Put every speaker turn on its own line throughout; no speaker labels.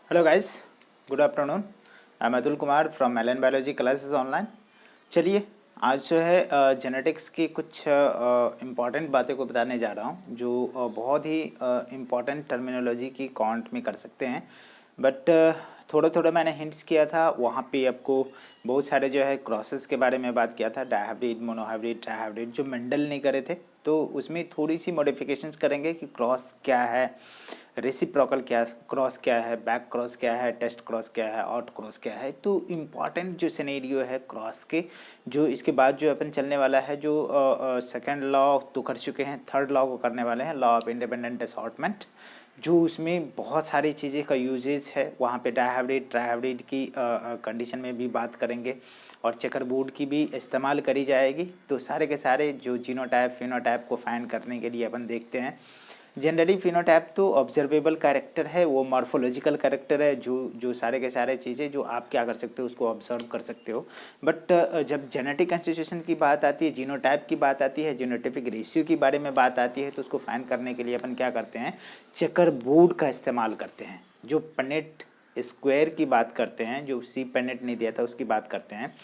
Hello guys, good afternoon. I am Atul Kumar from Allen biology classes online. चलिए आज जो है जेनेटिक्स की कुछ इम्पॉर्टेंट बातें को बताने जा रहा हूँ जो बहुत ही इम्पॉर्टेंट टर्मिनोलॉजी की काउंट में कर सकते हैं। बट थोड़ा थोड़ा मैंने हिंट्स किया था, वहाँ पे आपको बहुत सारे जो है क्रॉसेस के बारे में बात किया था, डायहाइब्रिड, मोनोहाइब्रिड, ट्राइहाइब्रिड, जो मेंडल नहीं करे थे। तो उसमें थोड़ी सी मॉडिफिकेशंस करेंगे कि क्रॉस क्या है, रेसिप्रोकल क्या क्रॉस क्या है, बैक क्रॉस क्या है, टेस्ट क्रॉस क्या है, आउट क्रॉस क्या है। तो इम्पॉर्टेंट जो सिनेरियो है क्रॉस के, जो इसके बाद जो अपन चलने वाला है, जो सेकंड लॉ तो कर चुके हैं, थर्ड लॉ को करने वाले हैं, लॉ ऑफ इंडिपेंडेंट असॉर्टमेंट, जो उसमें बहुत सारी चीज़ें का यूजेज है। वहाँ पे डायहाइब्रिड ट्राइहाइब्रिड की कंडीशन में भी बात करेंगे और चेकर बोर्ड की भी इस्तेमाल करी जाएगी। तो सारे के सारे जो जीनोटाइप फिनोटाइप को फाइंड करने के लिए अपन देखते हैं। जनरली फिनोटाइप तो ऑब्जर्वेबल कैरेक्टर है, वो मॉर्फोलॉजिकल कैरेक्टर है, जो सारे के सारे चीज़ें जो आप क्या कर सकते हो उसको ऑब्जर्व कर सकते हो। बट जब जेनेटिक कंस्टिट्यूशन की बात आती है, जीनोटाइप की बात आती है, जीनोटाइपिक रेशियो के बारे में बात आती है, तो उसको फाइंड करने के लिए अपन क्या करते हैं, चेकर बोर्ड का इस्तेमाल करते हैं। जो पनेट स्क्वायर की बात करते हैं, जो सी पेनेट नहीं दिया था उसकी बात करते हैं।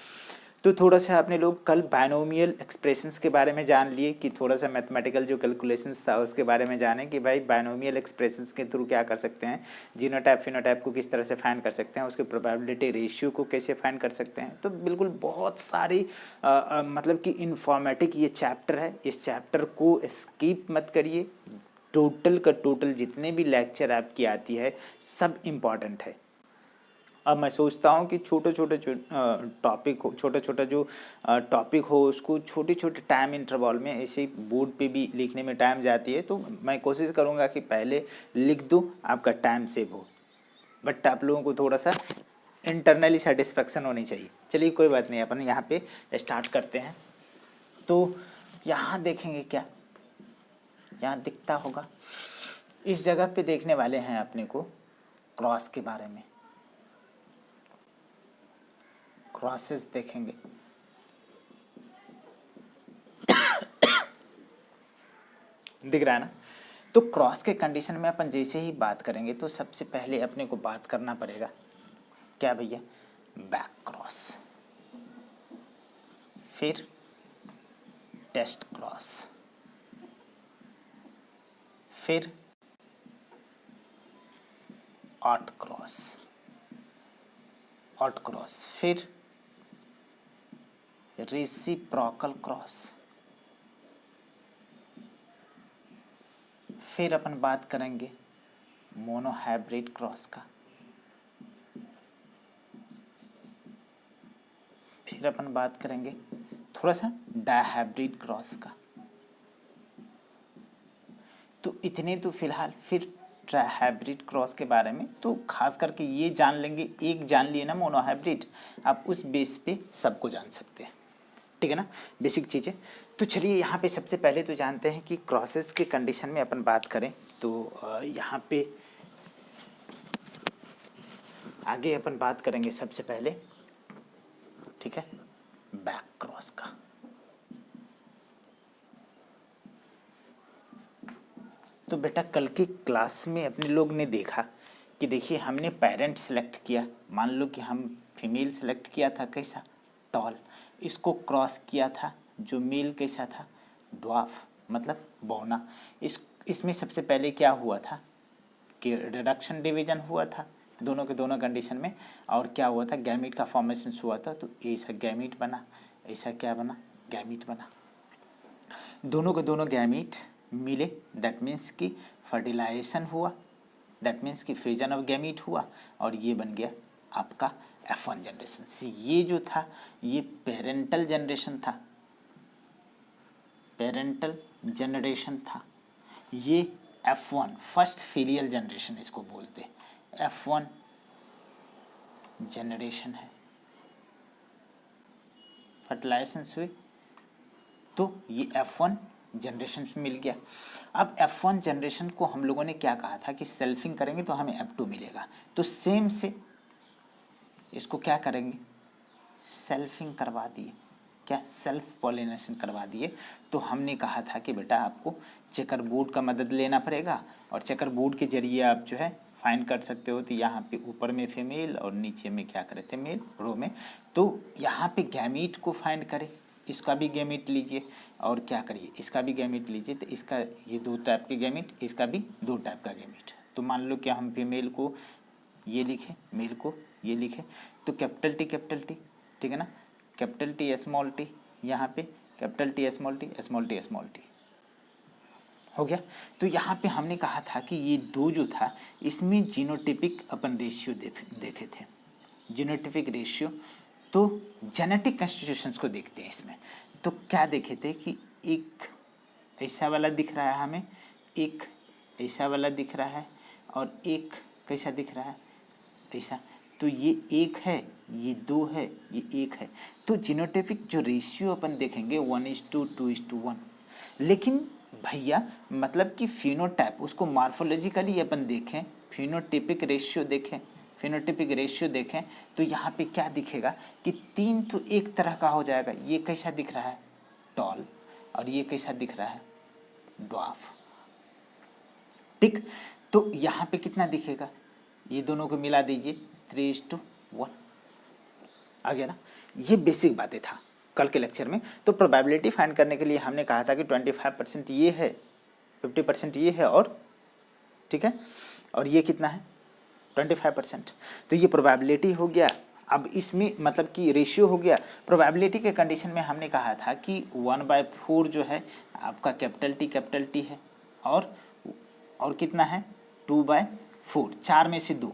तो थोड़ा सा आपने लोग कल बायनोमियल एक्सप्रेशंस के बारे में जान लिए कि थोड़ा सा मैथमेटिकल जो कैलकुलेशंस था उसके बारे में जाने कि भाई बायनोमियल एक्सप्रेशंस के थ्रू क्या कर सकते हैं, जीनोटाइप फिनोटाइप को किस तरह से फाइंड कर सकते हैं, उसके प्रोबेबिलिटी रेशियो को कैसे फाइंड कर सकते हैं। तो बिल्कुल बहुत सारी मतलब कि इन्फॉर्मेटिक ये चैप्टर है। इस चैप्टर को स्किप मत करिए। टोटल का टोटल जितने भी लेक्चर आपकी आती है सब इम्पॉर्टेंट है। अब मैं सोचता हूँ कि छोटे छोटे टॉपिक हो, छोटा छोटा जो टॉपिक हो उसको छोटे छोटे टाइम इंटरवल में ऐसे बोर्ड पे भी लिखने में टाइम जाती है, तो मैं कोशिश करूँगा कि पहले लिख दूँ, आपका टाइम सेव हो। बट आप लोगों को थोड़ा सा इंटरनली सेटिस्फेक्शन होनी चाहिए। चलिए कोई बात नहीं, अपन यहाँ पे स्टार्ट करते हैं। तो यहाँ देखेंगे क्या, यहाँ दिखता होगा, इस जगह पे देखने वाले हैं अपने को क्रॉस के बारे में, क्रॉसेस देखेंगे। दिख रहा है ना। तो क्रॉस के कंडीशन में अपन जैसे ही बात करेंगे तो सबसे पहले अपने को बात करना पड़ेगा क्या भैया, बैक क्रॉस, फिर टेस्ट क्रॉस, फिर आउट क्रॉस, आउट क्रॉस, फिर रेसिप्रोकल क्रॉस, फिर अपन बात करेंगे मोनोहाइब्रिड क्रॉस का, फिर अपन बात करेंगे थोड़ा सा डायहाइब्रिड क्रॉस का। तो इतने तो फिलहाल, फिर ट्राइहाइब्रिड क्रॉस के बारे में तो खास करके ये जान लेंगे, एक जान लिए ना मोनोहाइब्रिड, आप उस बेस पे सबको जान सकते हैं। ठीक है ना, बेसिक चीज़ें। तो चलिए यहाँ पे सबसे पहले तो जानते हैं कि क्रॉसेस के कंडीशन में अपन बात करें तो यहाँ पे आगे अपन बात करेंगे सबसे पहले, ठीक है, बैक क्रॉस का। तो बेटा कल की क्लास में अपने लोग ने देखा कि देखिए हमने पेरेंट सेलेक्ट किया, मान लो कि हम फीमेल सेलेक्ट किया था कैसा, टॉल, इसको क्रॉस किया था जो मेल कैसा था, ड्वार्फ मतलब बौना। इसमें सबसे पहले क्या हुआ था कि रिडक्शन डिवीजन हुआ था दोनों के दोनों कंडीशन में, और क्या हुआ था, गैमीट का फॉर्मेशन हुआ था। तो ऐसा गैमीट बना, ऐसा क्या बना, गैमीट बना, दोनों के दोनों गैमीट मिले, दैट मीन्स कि फर्टिलाइजेशन हुआ, दैट मीन्स कि फ्यूजन ऑफ गैमीट हुआ, और ये बन गया आपका F1 जनरेशन। ये जो था ये पेरेंटल जनरेशन था, पेरेंटल जनरेशन था। ये F1 फर्स्ट फिलियल जनरेशन इसको बोलते, F1 जनरेशन है। फर्टिलाइजेशन हुई तो ये F1 जनरेशन मिल गया। अब F1 जनरेशन को हम लोगों ने क्या कहा था कि सेल्फिंग करेंगे तो हमें F2 मिलेगा। तो सेम से इसको क्या करेंगे, सेल्फिंग करवा दिए, क्या सेल्फ पॉलिनेशन करवा दिए। तो हमने कहा था कि बेटा आपको चेकर बोर्ड का मदद लेना पड़ेगा और चेकर बोर्ड के जरिए आप जो है फाइंड कर सकते हो। तो यहाँ पे ऊपर में फीमेल और नीचे में क्या करे थे मेल रो में। तो यहाँ पे गैमीट को फाइंड करें, इसका भी गैमीट लीजिए और क्या करिए इसका भी गैमीट लीजिए। तो इसका ये 2 टाइप के गैमीट, इसका भी 2 टाइप का गैमीट। तो मान लो कि हम फीमेल को ये लिखें, मेल को ये लिखें, तो कैपिटल टी, ठीक है ना, कैपिटल टी स्मॉल टी, यहाँ पे capital T small T, small T small T हो गया। तो यहाँ पे हमने कहा था कि ये 2 जो था इसमें जीनोटिपिक अपन रेशियो देखे थे, जीनोटिपिक रेशियो। तो जेनेटिक कॉन्स्टिट्यूशंस को देखते हैं इसमें। तो क्या देखे थे कि एक ऐसा वाला दिख रहा है हमें, एक ऐसा वाला दिख रहा है और एक कैसा दिख रहा है ऐसा। तो ये 1 है, ये 2 है, ये 1 है। तो जीनोटिपिक जो रेशियो अपन देखेंगे 1:2:1। लेकिन भैया मतलब कि फिनोटाइप उसको मॉर्फोलॉजिकली अपन देखें, फिनोटिपिक रेशियो देखें, फिनोटिपिक रेशियो देखें तो यहाँ पे क्या दिखेगा कि 3 तो एक तरह का हो जाएगा। ये कैसा दिख रहा है टॉल और ये कैसा दिख रहा है ड्वार्फ, ठीक। तो यहाँ पे कितना दिखेगा, ये दोनों को मिला दीजिए 3:1 आ गया ना। ये बेसिक बातें था कल के लेक्चर में। तो प्रोबेबिलिटी फाइंड करने के लिए हमने कहा था कि 25% ये है, 50% ये है और ठीक है, और ये कितना है 25%। तो ये प्रोबेबिलिटी हो गया। अब इसमें मतलब कि रेशियो हो गया। प्रोबेबिलिटी के कंडीशन में हमने कहा था कि 1/4 जो है आपका कैपिटल टी है और कितना है 2/4, 4 में से 2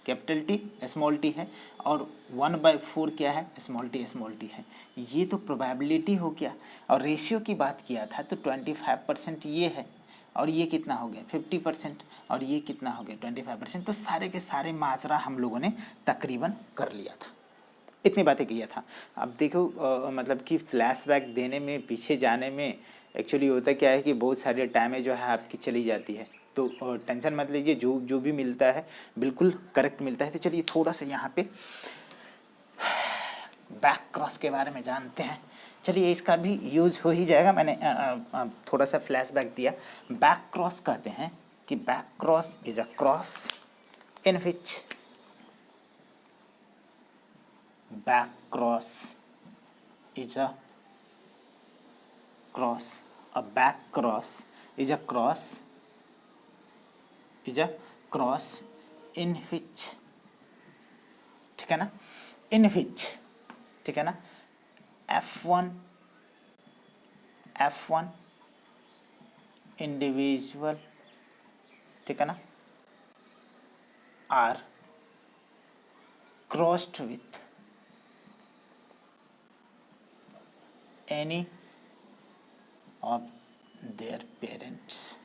कैपिटल टी स्मॉल टी है और 1/4 क्या है स्मॉल टी है। ये तो प्रोबेबिलिटी हो गया। और रेशियो की बात किया था तो 25% ये है और ये कितना हो गया 50% और ये कितना हो गया 25%। तो सारे के सारे माजरा हम लोगों ने तकरीबन कर लिया था, इतनी बातें किया था। अब देखो मतलब कि फ्लैशबैक देने में, पीछे जाने में एक्चुअली होता क्या है कि बहुत सारी टाइमें जो है आपकी चली जाती है। तो टेंशन मत लीजिए, जो भी मिलता है बिल्कुल करेक्ट मिलता है। तो चलिए थोड़ा सा यहाँ पे बैक क्रॉस के बारे में जानते हैं। चलिए इसका भी यूज हो ही जाएगा, मैंने थोड़ा सा फ्लैशबैक दिया। बैक क्रॉस कहते हैं कि back cross is a cross in which back cross is a cross, a back cross is a cross in which, ठीक है ना, इन विच, ठीक है ना, F1 इंडिविजुअल, ठीक है ना, are crossed with any of their parents,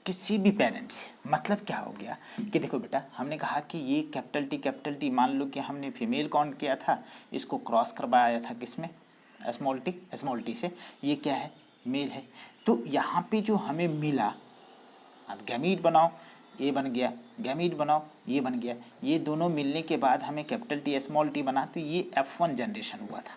किसी भी पेरेंट्स से। मतलब क्या हो गया कि देखो बेटा हमने कहा कि ये कैपिटल टी मान लो कि हमने फीमेल काउंट किया था, इसको क्रॉस करवाया था किसमें स्मॉल टी से, ये क्या है मेल है। तो यहाँ पे जो हमें मिला, अब गैमीट बनाओ ये बन गया, गैमीट बनाओ ये बन गया, ये दोनों मिलने के बाद हमें कैपिटल टी स्मॉल टी बना, तो ये F1 जनरेशन हुआ था।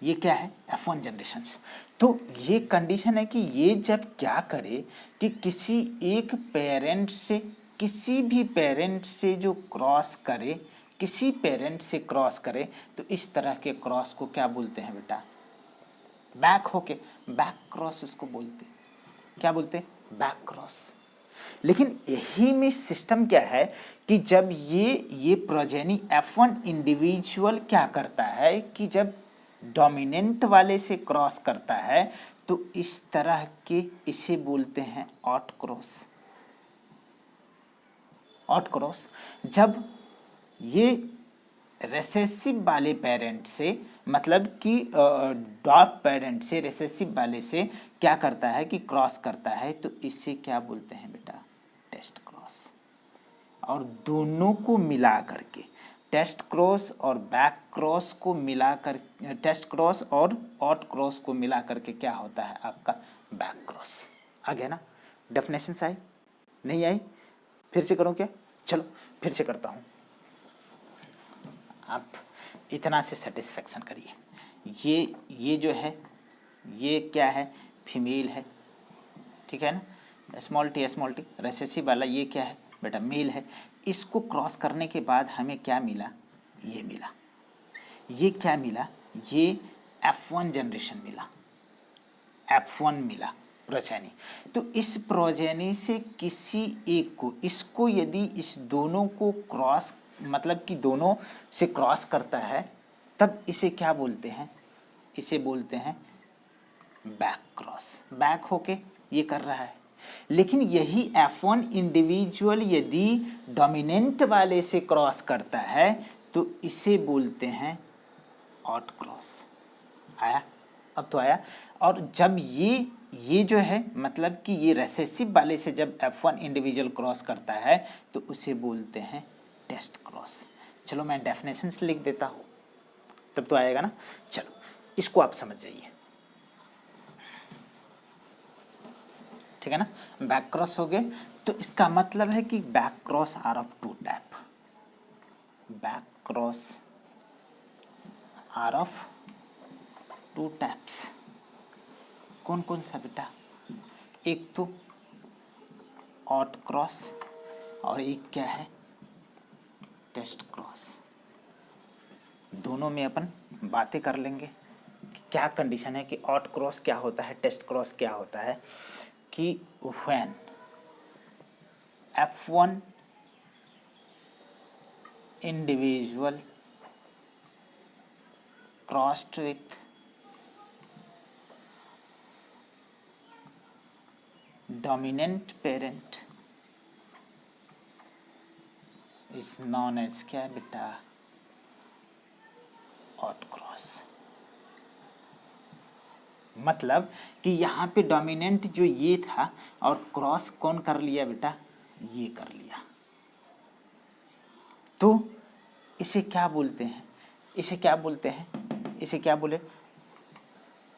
ये क्या है F1 जनरेशन्स। तो ये कंडीशन है कि ये जब क्या करे कि किसी एक पेरेंट से, किसी भी पेरेंट से जो क्रॉस करे, किसी पेरेंट से क्रॉस करे, तो इस तरह के क्रॉस को क्या बोलते हैं बेटा बैक होके, बैक क्रॉस इसको बोलते, क्या बोलते हैं बैक क्रॉस। लेकिन यही में सिस्टम क्या है कि जब ये प्रोजेनी F1 इंडिविजुअल क्या करता है कि जब डोमिनेंट वाले से क्रॉस करता है तो इस तरह के इसे बोलते हैं ऑट क्रॉस। ऑट क्रॉस जब ये रिसेसिव वाले पेरेंट से, मतलब कि डॉट पेरेंट से रिसेसिव वाले से क्या करता है कि क्रॉस करता है, तो इसे क्या बोलते हैं बेटा टेस्ट क्रॉस। और दोनों को मिला करके टेस्ट क्रॉस और बैक क्रॉस को मिलाकर, टेस्ट क्रॉस और ऑट क्रॉस को मिला करके क्या होता है आपका बैक क्रॉस। आ गया ना, डेफिनेशन आई नहीं आई, फिर से करूं क्या, चलो फिर से करता हूं, आप इतना से सेटिस्फेक्शन करिए। ये जो है ये क्या है फीमेल है, ठीक है ना, स्मॉल टी रिसेसिव वाला, ये क्या है बेटा मेल है, इसको क्रॉस करने के बाद हमें क्या मिला, ये मिला, ये क्या मिला, ये F1 जनरेशन मिला, F1 मिला प्रोजेनी। तो इस प्रोजेनी से किसी एक को, इसको यदि इस दोनों को क्रॉस, मतलब कि दोनों से क्रॉस करता है, तब इसे क्या बोलते हैं, इसे बोलते हैं बैक क्रॉस। बैक होके ये कर रहा है। लेकिन यही F1 इंडिविजुअल यदि डोमिनेंट वाले से क्रॉस करता है तो इसे बोलते हैं आउट क्रॉस। आया, अब तो आया। और जब ये जो है, मतलब कि ये रेसेसिव वाले से जब F1 इंडिविजुअल क्रॉस करता है तो उसे बोलते हैं टेस्ट क्रॉस। चलो मैं डेफिनेशंस लिख देता हूँ, तब तो आएगा ना। चलो इसको आप समझ जाइए, ठीक है ना। बैक क्रॉस हो गए, तो इसका मतलब है कि back cross are of two type. Back cross are of two types. कौन कौन सा बेटा, एक तो आउट क्रॉस और एक क्या है, टेस्ट क्रॉस। दोनों में अपन बातें कर लेंगे कि क्या कंडीशन है, कि आउट क्रॉस क्या होता है, टेस्ट क्रॉस क्या होता है। कि when F1 individual crossed with dominant parent is known as क्या बेटा, आउट क्रॉस। मतलब कि यहाँ पे डोमिनेंट जो ये था और क्रॉस कौन कर लिया बेटा, ये कर लिया, तो इसे क्या बोलते हैं, इसे क्या बोलते हैं, इसे क्या बोले,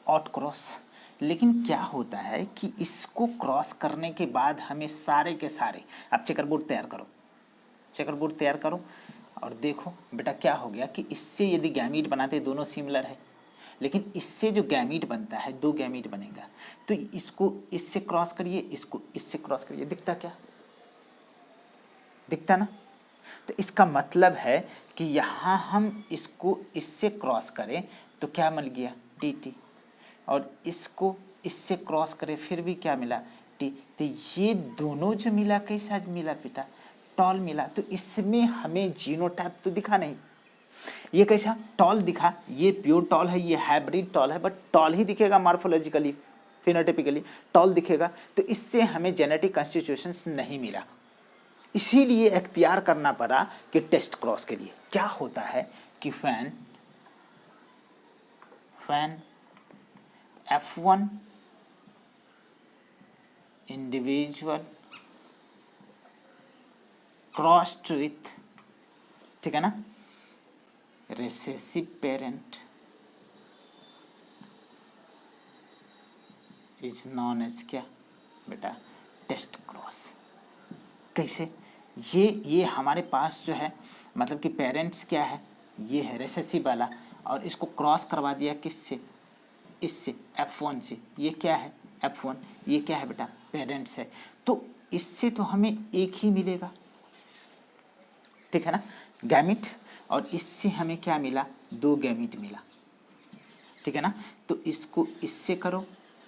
आउट क्रॉस। लेकिन क्या होता है कि इसको क्रॉस करने के बाद हमें सारे के सारे, अब चेकरबोर्ड तैयार करो, चेकरबोर्ड तैयार करो और देखो बेटा क्या हो गया कि इससे यदि गैमीट बनाते, दोनों सिमिलर है, लेकिन इससे जो गैमीट बनता है, दो गैमीट बनेगा, तो इसको इससे क्रॉस करिए, इसको इससे क्रॉस करिए, दिखता क्या, दिखता ना। तो इसका मतलब है कि यहाँ हम इसको इससे क्रॉस करें तो क्या मिल गया, टी टी, और इसको इससे क्रॉस करें फिर भी क्या मिला, टी। तो ये दोनों जो मिला कैसा मिला बेटा, टॉल मिला। तो इसमें हमें जीनोटाइप तो दिखा नहीं, ये कैसा टॉल दिखा, ये प्योर टॉल है, ये हाइब्रिड टॉल है, बट टॉल ही दिखेगा मॉर्फोलॉजिकली, फिनोटाइपिकली टॉल दिखेगा। तो इससे हमें जेनेटिक कॉन्स्टिट्यूशंस नहीं मिला, इसीलिए इख्तियार करना पड़ा कि टेस्ट क्रॉस के लिए। क्या होता है कि fan F1 individual crossed with, ठीक है ना, recessive parent is known as क्या बेटा, टेस्ट क्रॉस। कैसे, ये हमारे पास जो है, मतलब कि पेरेंट्स क्या है, ये है रेसेसिव वाला, और इसको क्रॉस करवा दिया किससे, इससे F1 से। ये क्या है F1, ये क्या है बेटा, पेरेंट्स है। तो इससे तो हमें एक ही मिलेगा, ठीक है ना, गैमिट, और इससे हमें क्या मिला, दो गैमिट मिला, ठीक है ना। तो इसको इससे करो,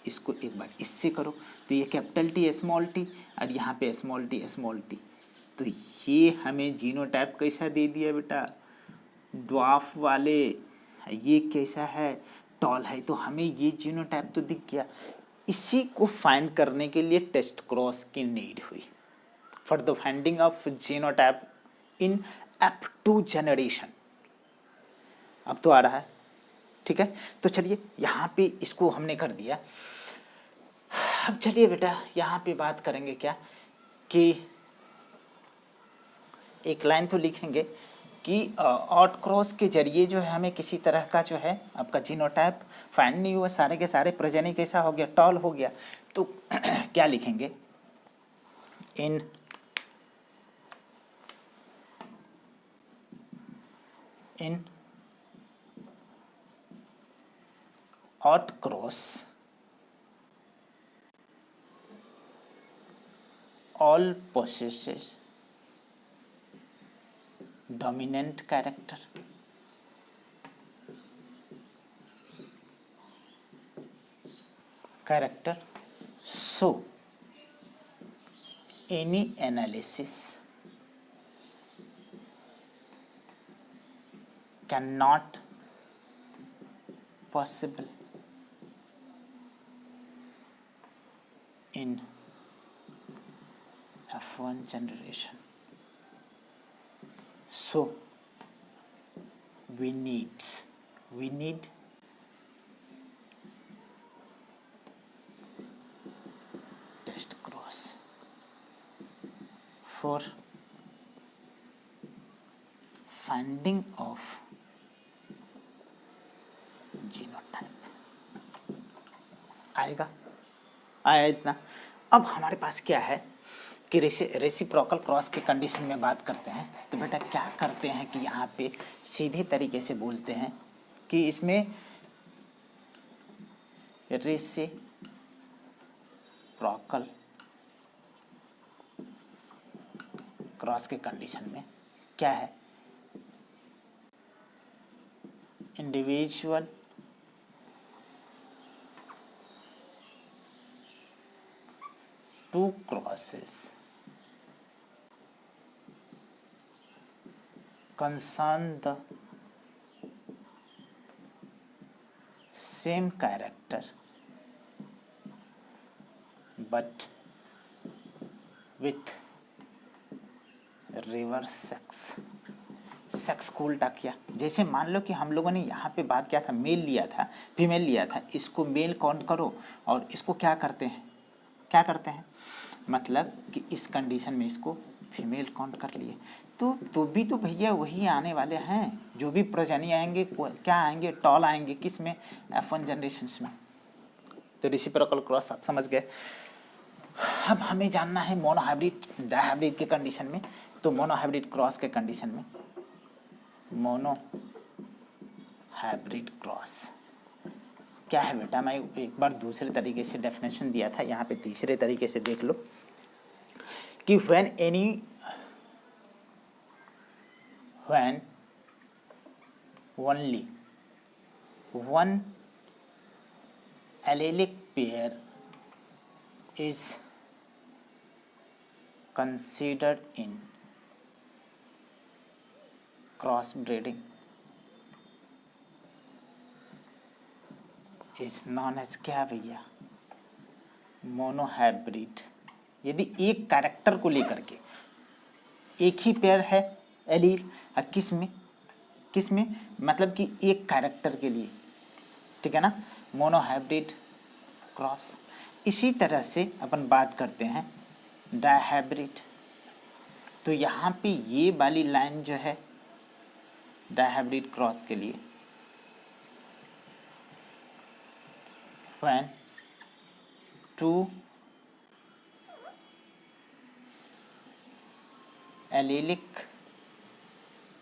इसको एक बार इससे करो, तो ये कैपिटल टी स्मॉल टी, और यहाँ पे स्मॉल टी। तो ये हमें जीनोटाइप कैसा दे दिया बेटा, ड्वार्फ वाले। ये कैसा है, टॉल है। तो हमें ये जीनोटाइप तो दिख गया। इसी को फाइंड करने के लिए टेस्ट क्रॉस की नीड हुई, for the finding of genotype in F2 generation. अब तो आ रहा है, ठीक है। तो चलिए यहाँ पे इसको हमने कर दिया। अब चलिए बेटा यहाँ पे बात करेंगे क्या, कि एक लाइन तो लिखेंगे कि आउट क्रॉस के जरिए जो है हमें किसी तरह का जो है आपका जीनोटाइप फाइंड नहीं हुआ, सारे के सारे प्रोजेनी कैसा हो गया, टॉल हो गया। तो क्या लिखेंगे, इन outcross all possesses dominant character, so any analysis cannot possible in F1 generation. So we need test cross for finding of genotype. आएगा, आया इतना। अब हमारे पास क्या है कि रेसिप्रोकल क्रॉस के कंडीशन में बात करते हैं, तो बेटा क्या करते हैं कि यहाँ पे सीधे तरीके से बोलते हैं कि इसमें रेसिप्रोकल क्रॉस के कंडीशन में क्या है, individual two crosses concern the same character but with reverse sex को उल्टा किया। जैसे मान लो कि हम लोगों ने यहाँ पे बात किया था, मेल लिया था, फीमेल लिया था, इसको मेल काउंट करो और इसको क्या करते हैं मतलब कि इस कंडीशन में इसको फीमेल काउंट कर लिए, तो भी तो भैया वही आने वाले हैं, जो भी प्रजनी आएंगे क्या आएंगे, टॉल आएंगे, किस में, F1 जनरेशन्स में। तो रेसिप्रोकल क्रॉस आप समझ गए। अब हमें जानना है मोनोहाइब्रिड डायहाइब्रिड के कंडीशन में। तो मोनोहाइब्रिड क्रॉस के कंडीशन में मोनोहाइब्रिड क्रॉस क्या है बेटा, मैं एक बार दूसरे तरीके से डेफिनेशन दिया था, यहाँ पे तीसरे तरीके से देख लो कि when only one allelic pair is considered in crossbreeding is known as क्या भैया, मोनोहाइब्रिड। यदि एक कैरेक्टर को लेकर के एक ही पेयर है एलील, किस में मतलब कि एक कैरेक्टर के लिए, ठीक है ना, मोनोहाइब्रिड क्रॉस। इसी तरह से अपन बात करते हैं डायहाइब्रिड। तो यहाँ पे ये वाली लाइन जो है डायहाइब्रिड क्रॉस के लिए, when two allelic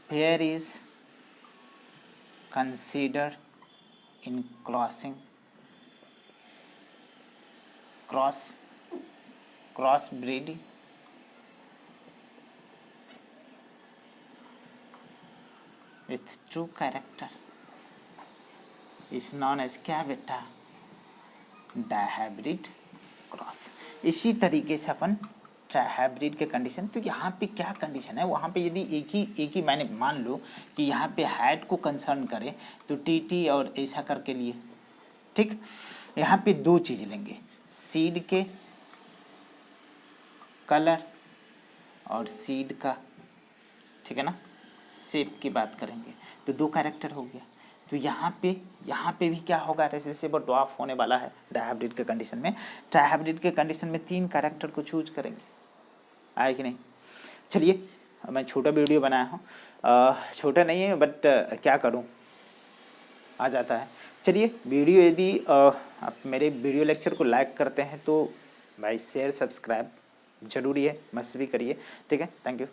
pair is considered in crossbreeding with true character is known as क्या बेटा, डायहाइब्रिड क्रॉस। इसी तरीके से अपन ट्राइहाइब्रिड के कंडीशन, तो यहाँ पे क्या कंडीशन है, वहाँ पे यदि एक ही मैंने मान लो कि यहाँ पे हाइट को कंसर्न करे तो टी और ऐसा करके लिए, ठीक। यहाँ पे दो चीज़ लेंगे, सीड के कलर और सीड का, ठीक है ना, शेप की बात करेंगे तो दो कैरेक्टर हो गया। तो यहाँ पे भी क्या होगा, रेसेसिव और ड्वार्फ होने वाला है डायहाइब्रिड के कंडीशन में। ट्राइहाइब्रिड के कंडीशन में तीन कैरेक्टर को चूज करेंगे, आए कि नहीं। चलिए मैं छोटा वीडियो बनाया हूँ, छोटा नहीं है बट क्या करूँ, आ जाता है। चलिए वीडियो यदि आप मेरे वीडियो लेक्चर को लाइक करते हैं तो भाई शेयर सब्सक्राइब जरूरी है, मस्ट भी करिए, ठीक है। Thank you.